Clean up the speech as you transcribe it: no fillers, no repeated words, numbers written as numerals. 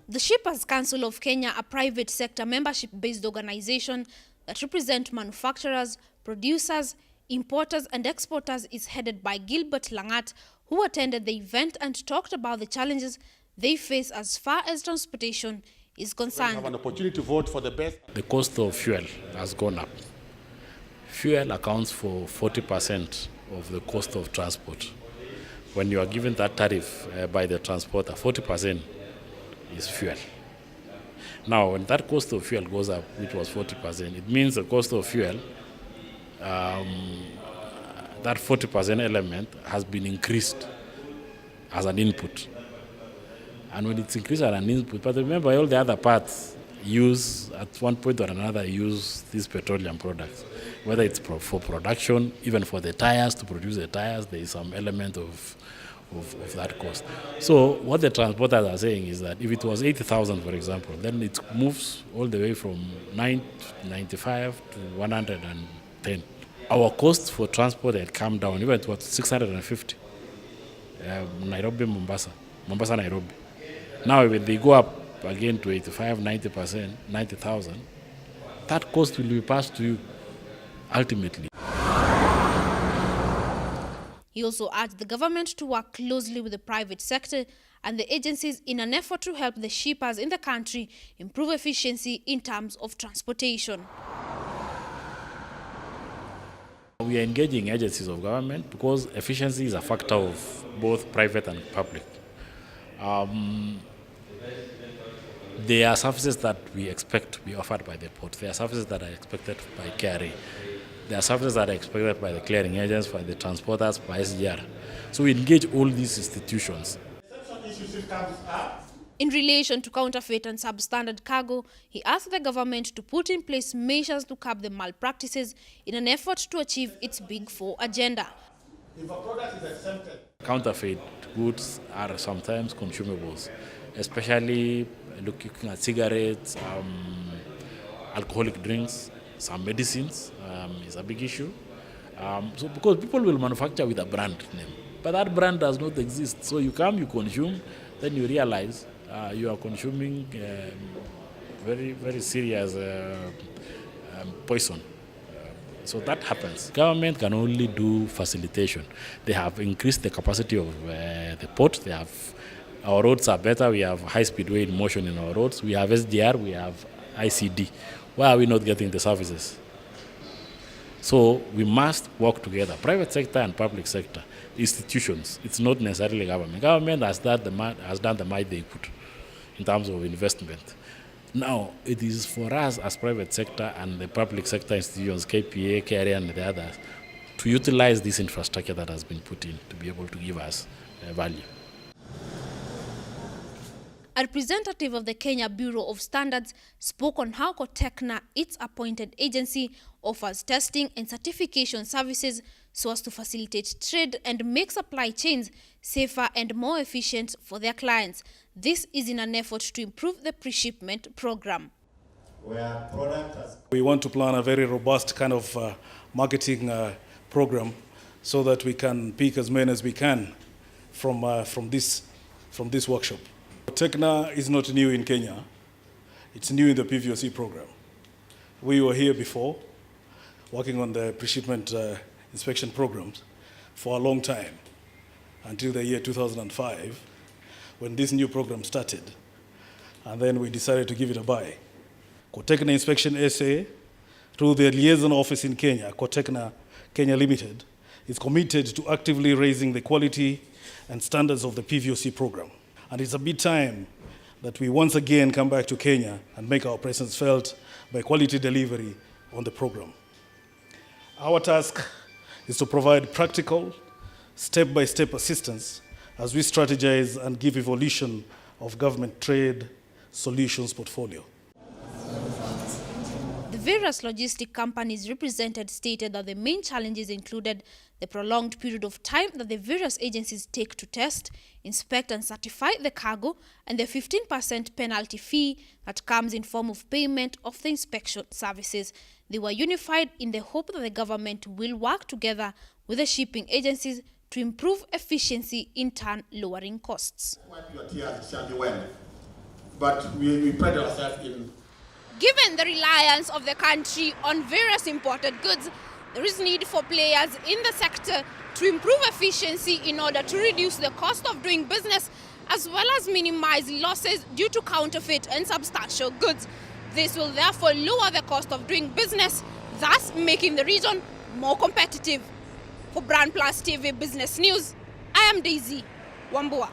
The Shippers Council of Kenya, a private sector membership-based organization that represents manufacturers, producers, importers and exporters, is headed by Gilbert Langat, who attended the event and talked about the challenges they face as far as transportation is concerned. We have an opportunity to vote for the best. The cost of fuel has gone up. Fuel accounts for 40% of the cost of transport. When you are given that tariff by the transporter, 40% is fuel. Now, when that cost of fuel goes up, which was 40%, it means the cost of fuel, that 40% element has been increased as an input. And when it's increased as an input, but remember all the other parts use, at one point or another, use these petroleum products. Whether it's for production, even for the tires, to produce the tires, there is some element of that cost. So what the transporters are saying is that if it was 80,000, for example, then it moves all the way from 95 to 110. Our costs for transport had come down, even to 650. Nairobi, Mombasa, Nairobi. Now when they go up again to 85, 90%, 90,000, that cost will be passed to you ultimately. He also urged the government to work closely with the private sector and the agencies in an effort to help the shippers in the country improve efficiency in terms of transportation. We are engaging agencies of government because efficiency is a factor of both private and public. There are services that we expect to be offered by the port. There are services that are expected by KRA. There are services that are expected by the clearing agents, by the transporters, by SGR. So we engage all these institutions. In relation to counterfeit and substandard cargo, he asked the government to put in place measures to curb the malpractices in an effort to achieve its Big Four agenda. If a product is exempted, counterfeit goods are sometimes consumables, especially looking at cigarettes, alcoholic drinks, some medicines is a big issue. So because people will manufacture with a brand name, but that brand does not exist. So you come, you consume, then you realize you are consuming very, very serious poison. So that happens. Government can only do facilitation. They have increased the capacity of the port. Our roads are better. We have high-speed way in motion in our roads. We have SDR. We have ICD. Why are we not getting the services? So we must work together, private sector and public sector, institutions. It's not necessarily government. Government has done the might they could in terms of investment. Now, it is for us as private sector and the public sector institutions, KPA, KRA and the others, to utilize this infrastructure that has been put in to be able to give us value. A representative of the Kenya Bureau of Standards spoke on how Cotecna, its appointed agency, offers testing and certification services so as to facilitate trade and make supply chains safer and more efficient for their clients. This is in an effort to improve the pre-shipment program. We want to plan a very robust kind of marketing program so that we can pick as many as we can from this workshop. Cotecna is not new in Kenya. It's new in the PVOC program. We were here before, working on the pre-shipment inspection programs for a long time, until the year 2005, when this new program started. And then we decided to give it a buy. Cotecna Inspection SA, through the liaison office in Kenya, Cotecna Kenya Limited, is committed to actively raising the quality and standards of the PVOC program. And it's a bit time that we once again come back to Kenya and make our presence felt by quality delivery on the program. Our task is to provide practical, step-by-step assistance as we strategize and give evolution of government trade solutions portfolio. The various logistic companies represented stated that the main challenges included the prolonged period of time that the various agencies take to test, inspect and certify the cargo, and the 15% penalty fee that comes in form of payment of the inspection services. They were unified in the hope that the government will work together with the shipping agencies to improve efficiency, in turn lowering costs. but we pride ourselves in. Given the reliance of the country on various imported goods, there is need for players in the sector to improve efficiency in order to reduce the cost of doing business, as well as minimize losses due to counterfeit and substantial goods. This will therefore lower the cost of doing business, thus making the region more competitive. For BrandPlus TV Business News, I am Daisy Wambua.